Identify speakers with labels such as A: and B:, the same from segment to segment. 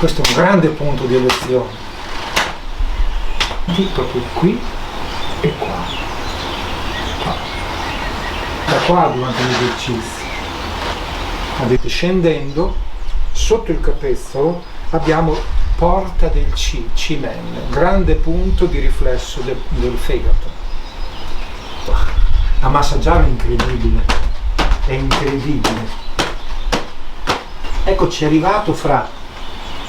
A: Questo è un grande punto di elezione. Proprio qui e qua. Da qua durante gli esercizi. Scendendo, sotto il capezzolo abbiamo porta del cimen, grande punto di riflesso del fegato. A massaggiare è incredibile. Eccoci arrivato fra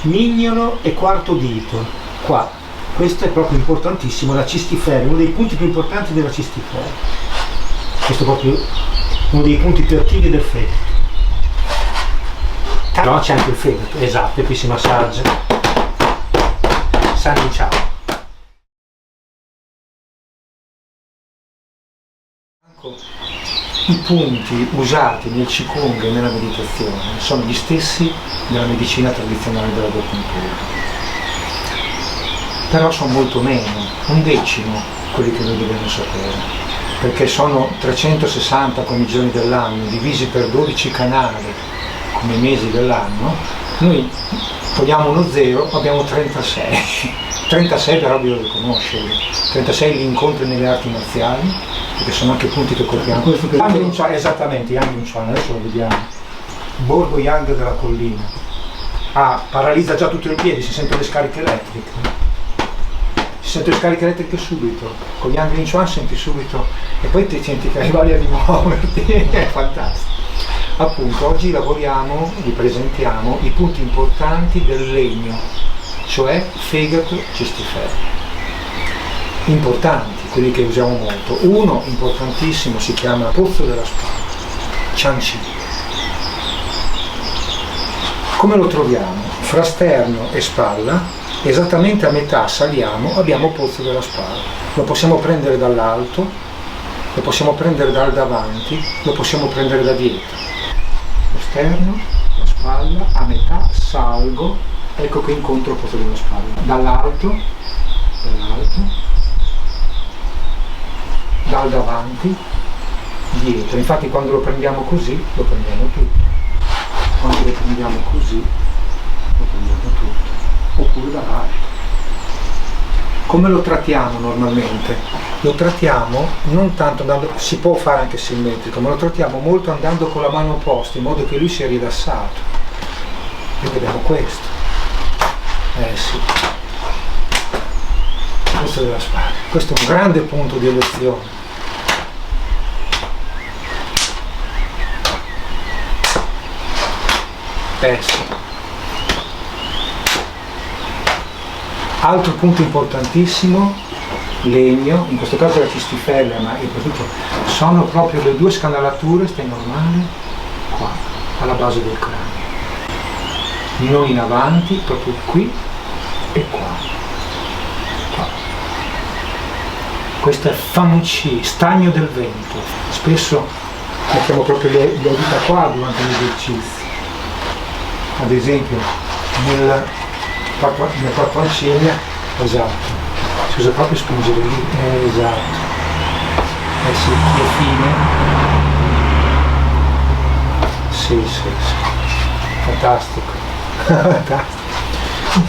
A: mignolo e quarto dito, qua. Questo è proprio importantissimo, la cistifera, uno dei punti più importanti della cistifera. Questo è proprio uno dei punti più attivi del fegato. No, c'è anche il fegato, esatto, e qui si massaggia. Ciao. I punti usati nel Qigong e nella meditazione sono gli stessi della medicina tradizionale dell'agopuntura. Però sono molto meno, 1/10 quelli che noi dobbiamo sapere, perché sono 360 come i giorni dell'anno, divisi per 12 canali come i mesi dell'anno. Noi togliamo uno 0, abbiamo 36. 36 però bisogna conoscerli, 36 li incontri nelle arti marziali, perché sono anche punti che colpiamo. Esattamente, Yang Yun Chuan, adesso lo vediamo. Borgo Yang della collina. Paralizza già tutto il piede, si sentono le scariche elettriche. Si sentono le scariche elettriche subito. Con Yang Yun Chuan senti subito, e poi ti senti che hai voglia di muoverti, è fantastico. Appunto, oggi vi presentiamo i punti importanti del legno, cioè fegato, cistifera. Importanti, quelli che usiamo molto. Uno importantissimo si chiama pozzo della spalla, Chan Qi. Come lo troviamo? Fra sterno e spalla, esattamente a metà saliamo, abbiamo pozzo della spalla. Lo possiamo prendere dall'alto, lo possiamo prendere dal davanti, lo possiamo prendere da dietro. Lo sterno, la spalla, a metà salgo, ecco che incontro il pozzo della spalla. Dall'alto, dal davanti, dietro. Infatti quando lo prendiamo così, lo prendiamo tutto. Quando lo prendiamo così, lo prendiamo tutto. Oppure dall'alto. Come lo trattiamo normalmente? Lo trattiamo non tanto andando, si può fare anche simmetrico, ma lo trattiamo molto andando con la mano opposta, in modo che lui sia rilassato. E vediamo questo. Sì. Questo della spalla. Questo è un grande punto di elezione. Sì. Altro punto importantissimo, legno, in questo caso la cistifella, ma sono proprio le due scanalature, stai normale, qua, alla base del cranio. Non in avanti, proprio qui e qua. Questo è Fan Qi, stagno del vento. Spesso mettiamo proprio le dita qua durante gli esercizi. Ad esempio nel quattronciglia, esatto, si usa proprio spingere lì, esatto. Sì, le fine. Sì. Fantastico.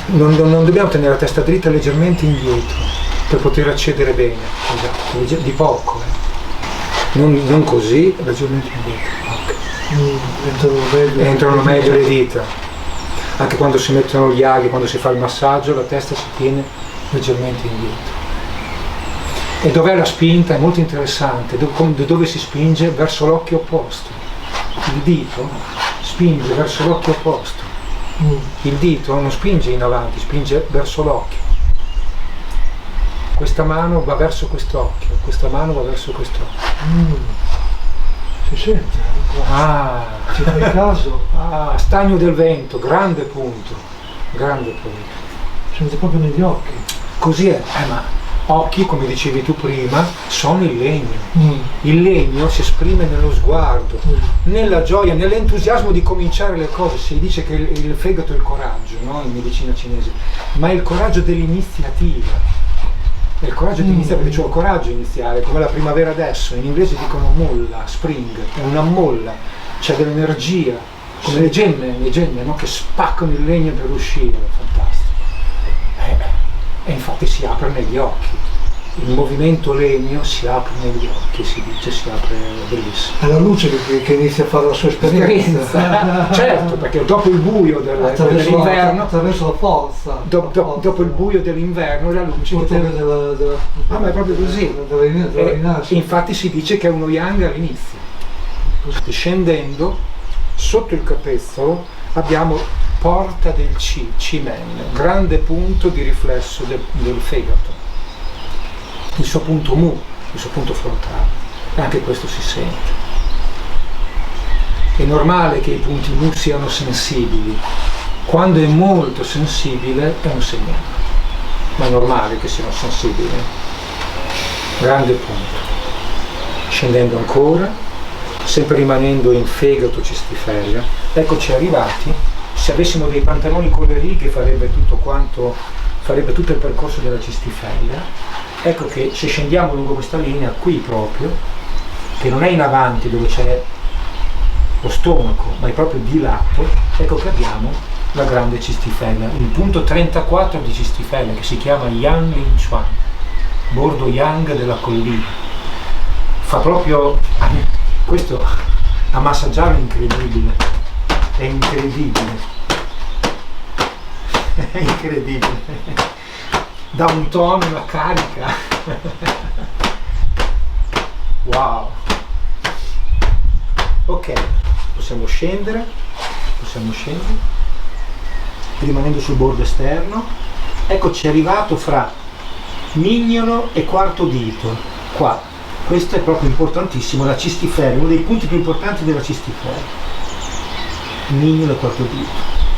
A: Non dobbiamo tenere la testa dritta, leggermente indietro per poter accedere bene, esatto, di poco, non così, leggermente indietro. Okay. Entrano meglio le dita. Anche quando si mettono gli aghi, quando si fa il massaggio, la testa si tiene leggermente indietro. E dov'è la spinta? È molto interessante, dove si spinge? Verso l'occhio opposto. Il dito spinge verso l'occhio opposto. Il dito non spinge in avanti, spinge verso l'occhio. Questa mano va verso quest'occhio, questa mano va verso quest'occhio.
B: Si sente?
A: Ci fai caso? Stagno del vento, grande punto.
B: Sente proprio negli occhi.
A: Così è, ma occhi, come dicevi tu prima, sono il legno. Il legno si esprime nello sguardo, nella gioia, nell'entusiasmo di cominciare le cose. Si dice che il fegato è il coraggio, no? In medicina cinese, ma è il coraggio dell'iniziativa. È il coraggio di iniziare, perché c'è il coraggio iniziale, come la primavera adesso. In inglese dicono molla, spring, è una molla, c'è dell'energia come le gemme, no? Che spaccano il legno per uscire, fantastico. E infatti si apre negli occhi. Il movimento legno si apre negli occhi, si dice, si apre, bellissimo.
B: È la luce che inizia a fare la sua esperienza.
A: Certo, perché dopo il buio dell'inverno,
B: attraverso la forza.
A: Dopo il buio dell'inverno la luce.
B: Il potere della
A: ma è proprio così.
B: Della rinascita.
A: Infatti si dice che è uno yang all'inizio. Scendendo, sotto il capezzolo abbiamo porta del Chi-Men, grande punto di riflesso del fegato. Il suo punto mu, il suo punto frontale, e anche questo si sente. È normale che i punti mu siano sensibili, quando è molto sensibile è un segnale, ma è normale che siano sensibili. Grande punto. Scendendo ancora, sempre rimanendo in fegato cistifellea, eccoci arrivati. Se avessimo dei pantaloni con le righe farebbe tutto il percorso della cistifellea. Ecco che se scendiamo lungo questa linea, qui proprio, che non è in avanti dove c'è lo stomaco, ma è proprio di lato, ecco che abbiamo la grande cistifellea, il punto 34 di cistifellea, che si chiama Yang Lin Chuan, bordo Yang della collina. Fa proprio, questo a massaggiare è incredibile, è incredibile. Dà un tono, una carica. Wow. Ok, possiamo scendere, rimanendo sul bordo esterno. Eccoci arrivato fra mignolo e quarto dito, qua. Questo è proprio importantissimo, la cistifellea, uno dei punti più importanti della cistifellea. Mignolo e quarto dito,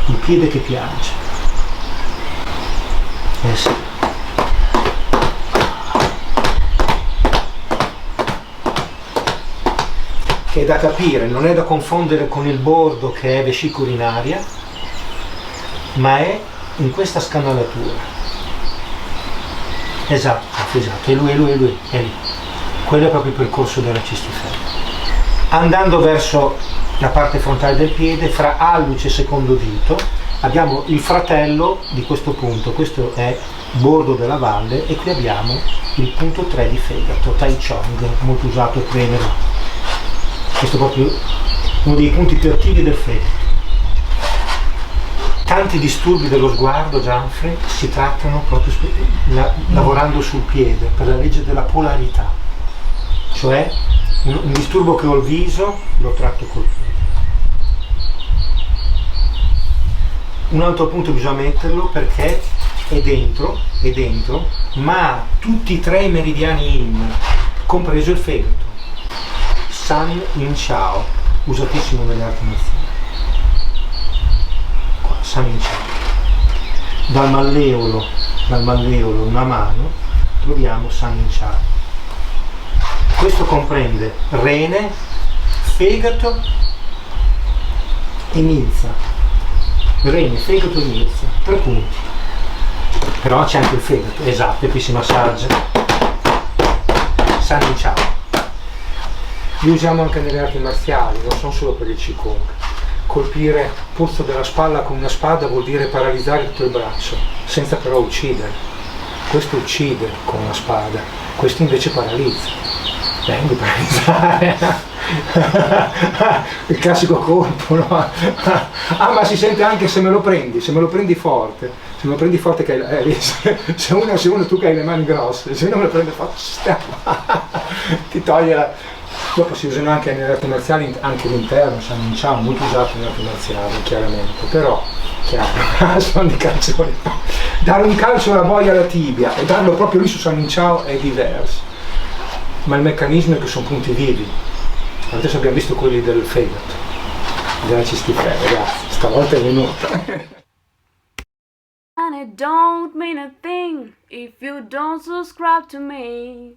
A: il piede che piange. Sì. Che è da capire, non è da confondere con il bordo che è vescica urinaria, ma è in questa scanalatura. Esatto, è lui. Quello è proprio il percorso della cistifellea. Andando verso la parte frontale del piede, fra alluce e secondo dito, abbiamo il fratello di questo punto, questo è bordo della valle, e qui abbiamo il punto 3 di fegato, Tai Chong, molto usato e premere. Questo è proprio uno dei punti più attivi del fegato. Tanti disturbi dello sguardo, Gianfre, si trattano proprio lavorando sul piede, per la legge della polarità. Cioè, un disturbo che ho il viso, lo tratto col piede. Un altro punto bisogna metterlo perché è dentro, ma tutti e tre i meridiani yin, compreso il fegato. San Yin Chao, usatissimo nelle arti marziali. Qua, San Yin Chao. Dal malleolo una mano, troviamo San Yin Chao. Questo comprende rene, fegato e milza. Rene, fegato e milza, 3 punti. Però c'è anche il fegato, esatto, e qui si massaggia. San Yin Chao. Li usiamo anche nelle arti marziali, non sono solo per il Qigong. Colpire il polso della spalla con una spada vuol dire paralizzare tutto il braccio, senza però uccidere. Questo uccide con una spada, questo invece paralizza. Devi paralizzare. Il classico colpo, no? Ma si sente anche se me lo prendi forte. Se me lo prendi forte che hai, se uno tu che hai le mani grosse, se uno me lo prende forte, ti toglie la... Dopo si usano anche nelle arti marziali, anche l'interno, San Yin Chao, molto usato nelle arti marziali, chiaramente, però, chiaro, sono di calcioni. Dare un calcio alla boia alla tibia e darlo proprio lì su San Yin Chao è diverso, ma il meccanismo è che sono punti vivi. Adesso abbiamo visto quelli del fegato, della cistifellea, ragazzi, stavolta è venuta.
C: And it don't mean a thing if you don't subscribe to me.